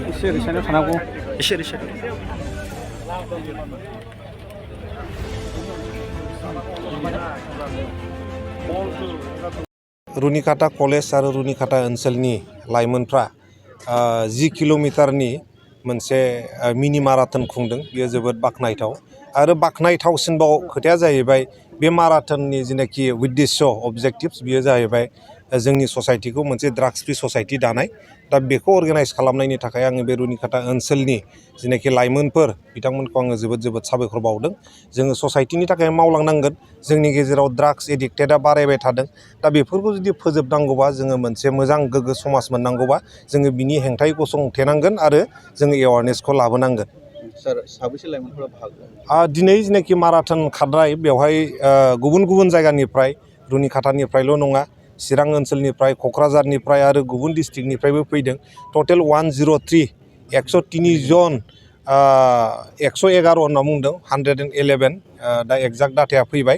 एसे रिसाइनाव थानांगौ एसे रुनिकाटा कलेज आरो रुनिकाटा ओनसोलनि लाइमोनफ्रा 10 किल'मिटारनि मोनसे मिनि माराथन खुंदों। बेयो जोबोद बाख्नायथाव आरो बाख्नायथावसिनबाव खोथाया जाहैबाय बे माराथननि जिनाखि उद्देश्य अबजेक्टिभ्स बेयो जाहैबाय जोंनि ससाइटिखौ मोनसे ड्राग्स फ्रि ससाइटि दानाय। दा बेखौ अर्गानाइज खालामनायनि थाखाय आङो बे रुनिकाटा ओनसोलनि जिनाखि लाइमोनफोर बिथांमोनखौ आङो जोबोद साबायखर बावदों। जोङो ससाइटिनि थाखाय मावलांनांगोन। जोंनि गेजेराव ड्राग्स एडिक्टेडा बारायबाय थादों। दा बेफोरखौ जुदि फोजोबनांगौबा जोङो मोनसे मोजां गोग्गो समाज मोननांगौबा जोङो बिनि हेंथायै गसंथेनांगोन आरो जोङो एवारनेसखौ लाबोनांगोन। सार साबैसे लाइमोनफोरा बाहागो? दिनै जिनाखि माराथन खारनाय बेवहाय गुबुन जायगानिफ्राय रुनिकाटानिफ्रायल' नङा, चिरां ओनसोलनिफ्राय, क'क्राझारनिफ्राय आरो गुबुन डिस्ट्रिक्टनिफ्रायबो फैदों। टटेल 103 103 जन 111 होनना बुंदों 111 दा एक्जाक्ट डाटाया फैबाय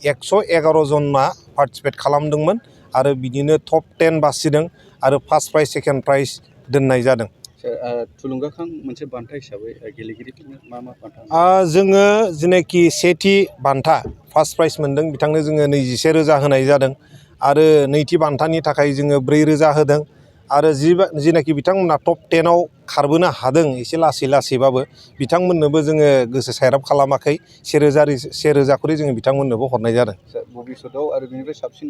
111 जना पार्टिसिपेट खालामदोंमोन आरो बिदिनो टप 10 बासिदों आरो फार्स्ट प्राइज सेकेन्ड प्राइज दोननाय जादों। थुलुंगाखां मोनसे बान्था हिसाबै गेलेगिरिफोरनो मा बान्था? जोङो जिनाखि सेथि बान्था फार्स्ट प्राइज मोनदों बिथांनो जोङो 21,000 होनाय जादों आरो नैथि बान्थानि थाखाय जोङो 4,000 होदों आरो जिनाखि बिथांमोना टप 10आव खारबोनो हादों एसे लासैबाबो बिथांमोननोबो जोङो गोसो सायराब खालामाखै। 1,000 खरि जोङो बिथांमोननोबो हरनाय जादों। भबिष्यतआव आरो बेनिफ्राय साबसिन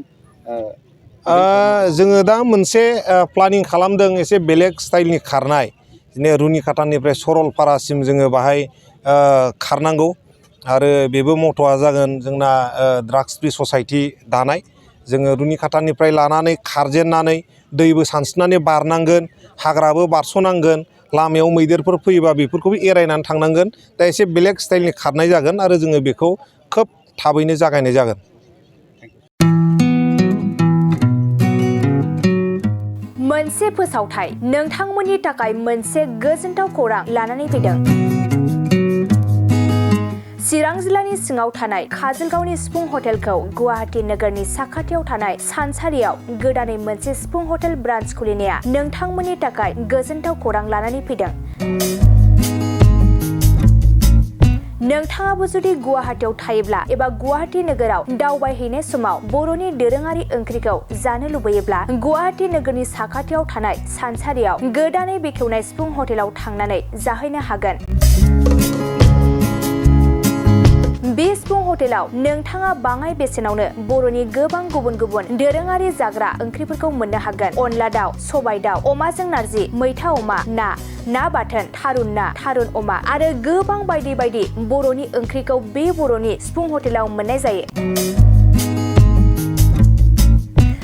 जोङो दा मोनसे प्लानिं खालामदों एसे बेलेग स्टाइलनि खारनाय। बिदिनो रुनिकाटानिफ्राय सरलपारासिम जोङो बाहाय खारनांगौ आरो बेबो मट'आ जागोन जोंना ड्राग्स फ्रि ससाइटि दानाय। जोङो रुनिकाटानिफ्राय लानानै खारजेननानै दैबो सानस्रिनानै बारनांगोन, हाग्राबो बारस'नांगोन, लामायाव मैदेरफोर फैयोबा बेफोरखौबो एरायनानै थांनांगोन। दा एसे बेलेग स्टाइलनि खारनाय जागोन आरो जोङो बेखौ खोब थाबैनो जागायनाय जागोन। मोनसे फोसावथाय नोंथांमोननि थाखाय मोनसे गोजोनथाव खौरां लानानै फैदों। चिरां जिल्लानि सिङाव थानाय काजलगावनि सिफुं हटेलखौ गुवाहाटी नोगोरनि साखाथियाव थानाय सानसारियाव गोदानै मोनसे सिफुं हटेल ब्रान्च खुलिनाया नोंथांमोननि थाखाय गोजोनथाव खौरां लानानै फैदों। नोंथाङाबो जुदि गुवाहाटीयाव थायोब्ला एबा गुवाहाटी नोगोराव दावबायहैनाय समाव बर'नि दोरोङारि ओंख्रिखौ जानो लुबैयोब्ला गुवाहाटी नोगोरनि साखाथियाव थानाय सानसारियाव गोदानै बेखेवनाय सिफुं हटेलाव थांनानै जाहैनो हागोन। बे सिफुं हटेलाव नोंथाङा बाङाय बेसेनावनो बर'नि गोबां गुबुन दोरोङारि जाग्रा ओंख्रिफोरखौ मोननो हागोन। अनला दाउ, सबाय दाउ, अमाजों नारजि, मैथा अमा, ना बाथोन, थारुन ना, थारुन अमा आरो गोबां बायदि बर'नि ओंख्रिखौ बे बर'नि सिफुं हटेलाव मोननाय जायो।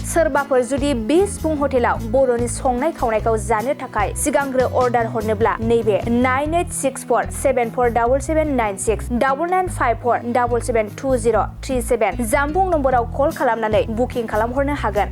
सोरबाफोर जुदि बे सिफुं हटेलाव बर'नि संनाय खावनायखौ जानो थाखाय सिगांग्रो अर्डार हरनोब्ला नैबे 9864747796 9954772037 जानबुं नम्बराव कल खालामनानै बुकिं खालामहरनो हागोन।